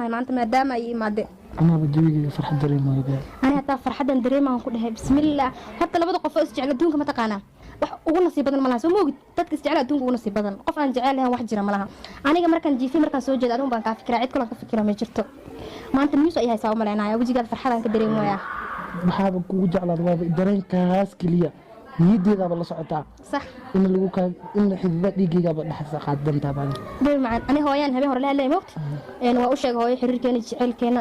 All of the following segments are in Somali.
ما أنت ما دام أي مادة أنا بدي فرحة دريم ويبيع أنا حتى فرحة دريم أنا كلها بسم الله حتى لو بدو قف استعلا دونك ما تقانا ugu nasiib badan malaha soo moogid dadka isjecel adduunka ugu nasiib badan qof aan jecel lahayn wax jira malaha aniga markaan jiifay markaan soo jeedo adun baan ka fikiraa cid kale ka fikira ma jirto maanta news ay haysaa u maleynaya wajiga farxadan ka dareemayaa maxaa kugu jeclaad waa dareenkaas kaliya niyadeedaba la socotaa sax in lagu ka in xididada dhiigayga dhaxsa qaadanta baan day macaan ani hooyaan habeen hore la hadlay moogta waa u sheegay hooyo xiriirkeena jecelkeena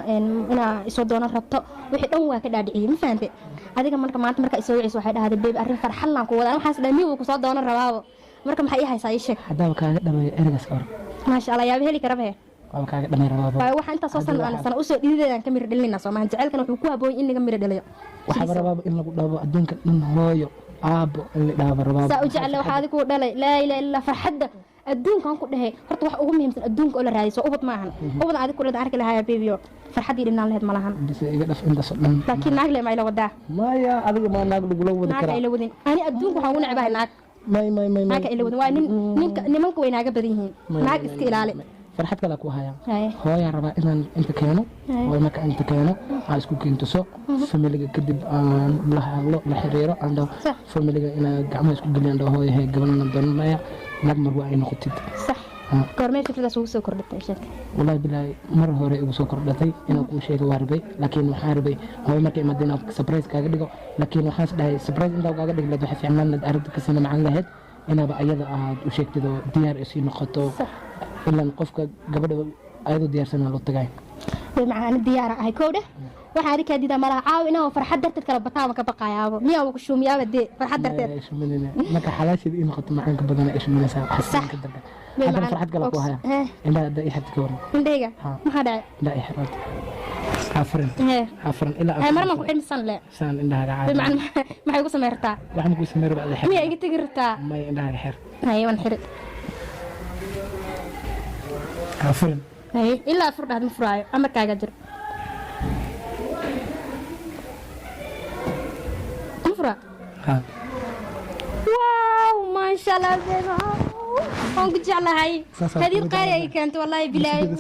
ina isoo doonan rabto wixii dhan waa ka dhaadhiciyay ma fahamtay adiga marka maanta marka isoo wiciis waxay dhahday beeb arrin farxad laan ku wada waxaas dhaamiy uu ku soo doonan rabaabo marka maxay ii haysaa ii sheeg hadaba kaaga dhameeyo ergas or ma sha Allah yaa heli karabe waa kaaga dhameeyo rabaabo waxa inta soo sana u soo dhiideedan ka mir dhalina Soomaaliya jecelkan wuxuu ku habooy in laga mir dhaliyo waxa rabaabo in lagu dhaabo adduunka dhan hooyo aabo in la dhaabo rabaabo saa u jecel waxa adigu ku dhalay la ilaaha illa farxadda adduunkan ku dhahay horta wax ugu muhiimsan adduunka oo la raadiyo ubad ma ahan ubad adigu kula arki lahaa beebiyo farxadii dhinaan lahayd malahan iga dhaf inta soo dhan laakiin naag le ma ila wadaa maya adiga ma naag lagu wada karaa naag ila wadin ani adduunka waxaan u necbahay naag may naag ila wadin waa ninka nimanka way naaga badan yihiin naag iska ilaali farxad kala ku haya hooya raba inaan inta keeno oo marka inta keeno aan isku keentuso familiga kadib aan la hadlo la xiriiro aan familiga ina gacmaha isku galiyaan hooyo hay gabalna doonaya naag mar waa ay noqotid sax goormay fikradaas ugu soo kordhatay sheek wallahi billahi mar hore ugu soo kordhatay inaan ku sheego warbay laakiin waxaan rabay hooyo markay madina surprise kaaga dhigo laakiin waxaan dhahay surprise inta kaaga dhigo la waxa fiicnaan aad aragti ka sina macaan lahayd inaaba ayada aad u sheegtido diyaar isii noqoto ilan qofka gabadha ayadoo diyaarsan loo tagay macaan diyaar ahay kooda waxa ari ka dida malaha caaw inaa farxad darteed kala bataama ka baqayaabo miyaa ugu shumiyaaba de farxad darteed marka xalaashid in noqoto macaan ka badan ay shuminaysaa xasan ka darteed هذا فرحت قلق وهاي إلا دا إحد كورن إنديجا ما هذا لا إحد حفرن إلا هاي مرة ما كنت إنسان لا إنسان إنها عادي بمعنى ما حيقول سميرتا وحنا نقول سمير بعد الحر مية قلت قرتا ما إنها الحر هاي ونحر حفرن هاي إلا فرد هذا مفراي أما كاجر مفرا ها واو ما شاء الله زين أنا قلت على هاي هذه القرية كانت والله بلاي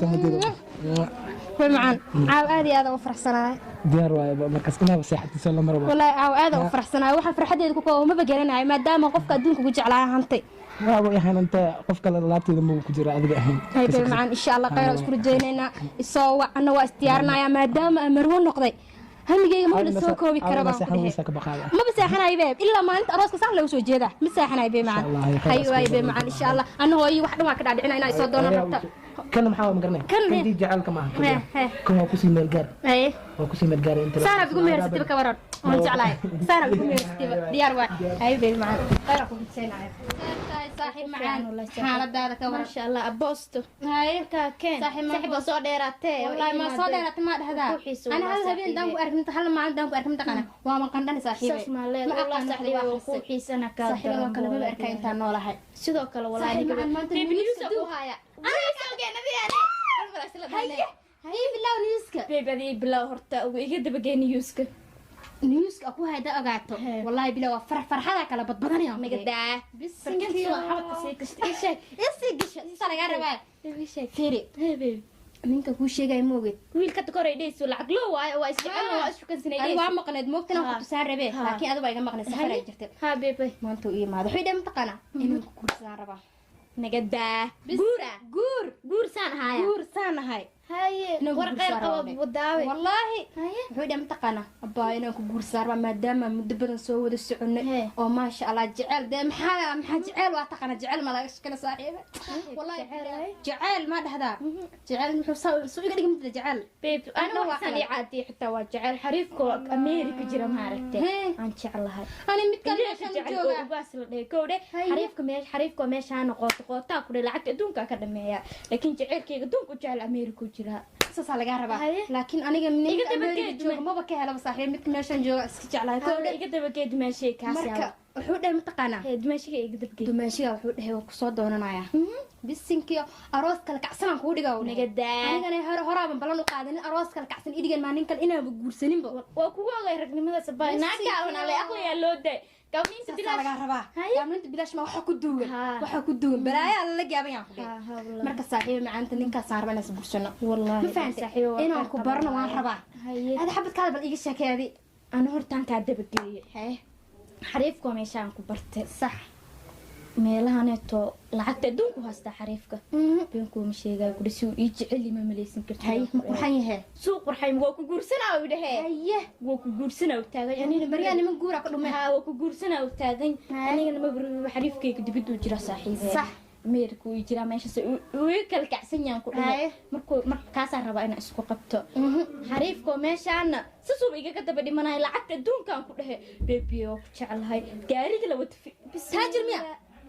معان عاو هذه هذا وفرح سنة ديار مركز كنا بساحة تسلم مرة والله عاو هذا وفرح سنة وحن فرحتي كوكو وما بقرنا ما دام قفك أدونك قلت على هانتي واو يا حنا أنت قفك للابتي ذم وكجرا أذبح هين هاي معان إن شاء الله خير أشكر جينا الصوا أنا واستيارنا يا ما دام أمرون نقضي هم جاي ما بده سوق كوبي كربا ما بساحنا يباب إلا ما أنت راسك صح لو سو جيدا مساحنا يباب معنا أيوة يباب معنا إن شاء الله أنا هو أي واحد ما كده عندنا هنا يصدقنا ربطة كان محاول مقرنين كان دي جعلك معه كم وكسي ملقار أيه وكسي ملقار أنت سارة بيقول مير ستي بكبرات وانت على سارة بيقول مير ستي ديار واحد أيوة يباب معنا غيركم تسين عارف صاحب معنا حالة دارة كبر ما شاء الله أبوستو هاي كان صاحب صديرته والله ما صديرته ما هذا أنا هذا بين دام أركنت حل ما عندهم أركنت قنا وما قندني صاحبي ما والله صاحبي وكوحي سنة كذا صاحبي ما كلام أركين أنت نولا هاي سيدو كلا والله بيبليوس أبوها أنا كالجين نبي أنا هاي بالله نيوسك بيبي بالله هرتا ويجد بجين نيوسك نيوسك أبوها هذا أقعدته والله بالله فرح هذا كلا بدبنا يا مقدع بس كنتي حاولت تسيكش إيش صار قربا إيش فيري هبي ninka ku sheegay moogid wiilka takoreydayso lacag loo waayo waa isjecel waa isku kansanayay waa maqneed moogtana ku tusaan rabee laakiin adigu iga maqneed safar ay jirtay ha bebe maanta uu imaado xidhay mataqana inuu ku guursan raba nagada guur saan ahay haye warqeer qabo wadaawe wallahi xidhay mataqana abaa inaan ku guursan raba maadaama muddo badan soo wada soconay oo ma sha Allah jecel de maxaa jecel waa taqana jecel ma laga shakala saaxiiba wallahi jecel ma dhahda jecel muxuu soo iga dhigay muddo jecel بيب أنا وحسني عادي حتى وجعل حريفكو أمريكا جرا ماركتي عن شعلها أنا متكلم عشان جوجا بس ليه كوده حريفكو مش أنا قطع كل العكس دونك كدمية لكن جعل كي دونك جعل أمريكا جرا ساس على جربة لكن أنا جمني أمريكا ما بكي هلا بصحيح متكلم عشان جوجا اسكتجعلها كوده يقدر بكي دمشي كاسيا وحده متقنا دمشي يقدر بكي دمشي وحده هو كسر دوننا بسنكي أروس كل كعسان كودي قاو نجدا أنا هرابا بلانو قاعدين أروس كل كعسان إيدي ما نينكل إنا بجورسنين بقول وكوا غير رجل ماذا سباي ناقع وأنا لا أقلي اللود قابلين بلاش laga rabaa gaabninta bilaash ma waxa ku duugan balaaya la gaaban yaa xubin marka saaxiib macaanta ninka saarban is bursano wallahi saaxiib inaan ku barno waan rabaa hada xabadkaada bal iga sheekeedi ana hortaan ka dabageeyay xariifku meeshaan ku bartay sax meelahaneeto lacagta adduunku haasta xariifka beenku ma sheegay ku dhisi ii jecel ma maleysan kartay ma qurxan yahay suuq qurxay waa ku guursanaa u dhahay haye waa ku guursanaa u taagay anina mariyaan niman guura ka dhumay waa ku guursanaa u taagay anigana ma xariifkayga dibid u jira saaxiibay sax meerku ii jira meesha uu kala kacsan yaan ku dhahay markaas aan rabaa inaan isku qabto xariifko meeshaana sasuub iga daba dhimanay lacagta adduunka ku dhahay beebiyo ku jecelahay gaariga la wada taajir miya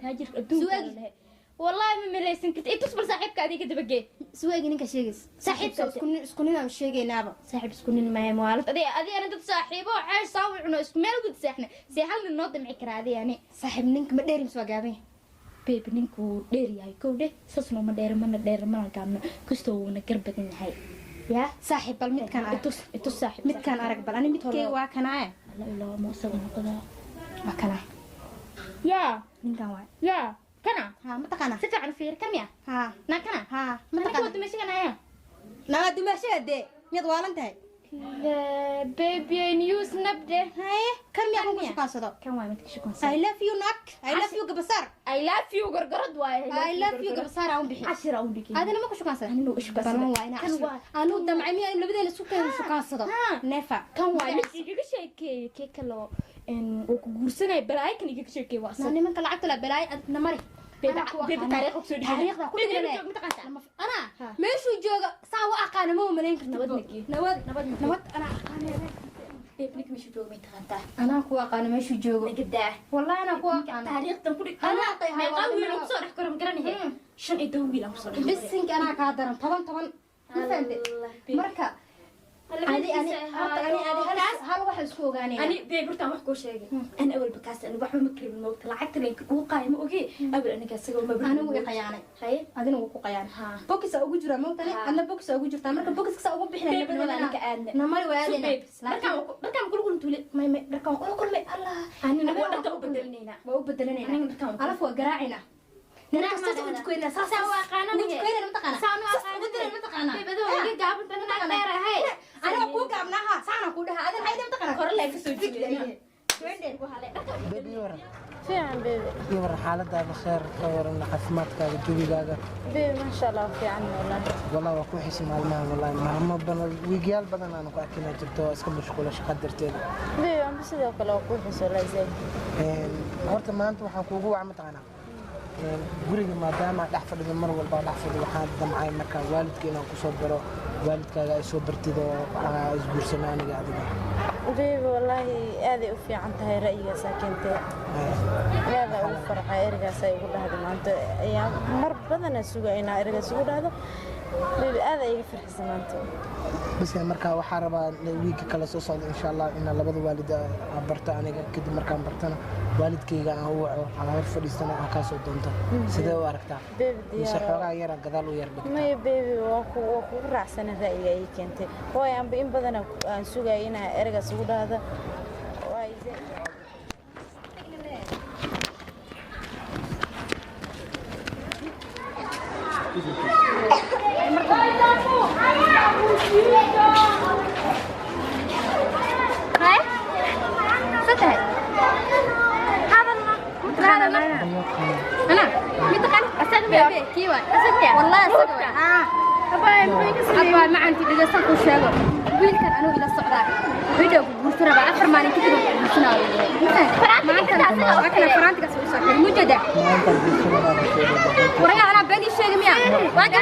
تاجر الدنيا والله ما مليسن كنت إيه تصبر صاحبك هذيك تبقى سواقي نك شيء صاحبك اسكننا مش شيء نابا صاحب اسكننا ما هي موالد أدي أنا أنت صاحبه وعايش صاوي إنه اسمه قد سحنا سحل النوض معك هذه يعني صاحب نك ما داير مسواقي بيب نك ودير يا كوده سسنا ما داير ما كان كستو نقرب هاي يا صاحب بالميت كان إتوس صاحب ميت كان أرق بل أنا ميت كي واكنايا لا لا ما سوى نقدا واكناي يا من كان واي يا كنا ها متقنا سفع عن فير كم يا ها نا كنا ها متقنا كنت ماشي كنا يا نا دمشي دي ميد والنتهي لا بيبي نيوز نبدا هاي كم يا كم شقاصدو كم واي متك شكون I love you نك I love you قبصار I love you قرقرد واي I love you قبصار عم بحي 10 عم بكي هذا أنا ما كنت شقاصد أنا إيش قصد بلون واي أنا دمعي مي اللي بدي لسوكان شقاصدو نفع كم واي متك شيء كي كلو إن وكجورسنا بلاي كني كي شيء واصل أنا من كلعت لا بلاي نمري بيبي تاريخ وكسر تاريخ ده كل أنا ماشي جوجا سوا أقان مو ملين نود أنا أقان بيبنيك مش جوجا متغنتا أنا كوا أقان ماشي جوجا قداه والله أنا كوا أقان تاريخ تنقول أنا ما يقوي لو بصور حكرم قرني هي شن يدوي لو بصور بس إنك أنا قادر طبعا ما فهمت مركا هل واحد سوق أنا بيقول تام وحكو شيء أنا أول بكاس أنا بحب مكرم الموت طلعت لي وقايم أوكي أقول أنا كاسة وما أنا وقي قياني هاي أنا وقي قياني بوكس أو جرا موت أنا بوكس أو جرا تامر بوكس كسا أو بحنا أنا كأن نمر وادنا بركان كل تولي ما بركان كل ما الله أنا نقول أنت وبدلنينا أنا فوق قراعنا نحن ساسو تكوينا ساسو واقعنا نتكوينا متقنا سانو واقعنا متقنا بدو وجي قابل أنا نقدر هاي أنا أقول قابناها سانو كلها هذا هاي متقنا كور لا كسوتي فيعن بيبي يور حالتها بخير كورنا عافمادك جوجيغاga بيبي ما شاء الله فيعن والله waa ku xismaalmaa wallahi ma badan wiigyal badan aan ku arkina jirto iska mashquul shaqo darteeda بيبي aan sidoo kale ku xiso laysay horta maanta waxaan kuugu wacma taqana guriga maadaama dhax fadhido mar walba dhax fadhido waxaan damcay marka waalidkeena ku soo daro waalidkaaga ay soo bartido isguursanaaniga adiga بيبي والله هذه وفي عن تهي رأيي ساكنتي هذا هو فرح إرجع سيقول هذا ما أنت يعني مر بدنا سوقينا إرجع سيقول هذا بيبي هذا يفرح زمانته بس marka waxa rabaa wiilka kala soo socdo insha Allah in labada waalid barta aniga kadib markaan bartana waalidkayga aan u waco aan hor fadhiisana aan ka soo doonto sidee u aragtaa بيبي xoogaa yar gadaal u yar dhigta ما بيبي وأخو رأسنا رأيي أي كنتي هو يعني بين بدنا سوقينا إرجع سيقول هذا هاي ستة هذا أنا متقن أسد بيبي كيوا أسد والله أسد أبا ما عندي إذا صار كل شيء ويل كان أنا إلى الصعداء فيديو بورترا بعفر ما نكتب بسنا ما أنت أكل فرانتك أسوي صح مجدة ورجع أنا بدي شيء مياه وأنا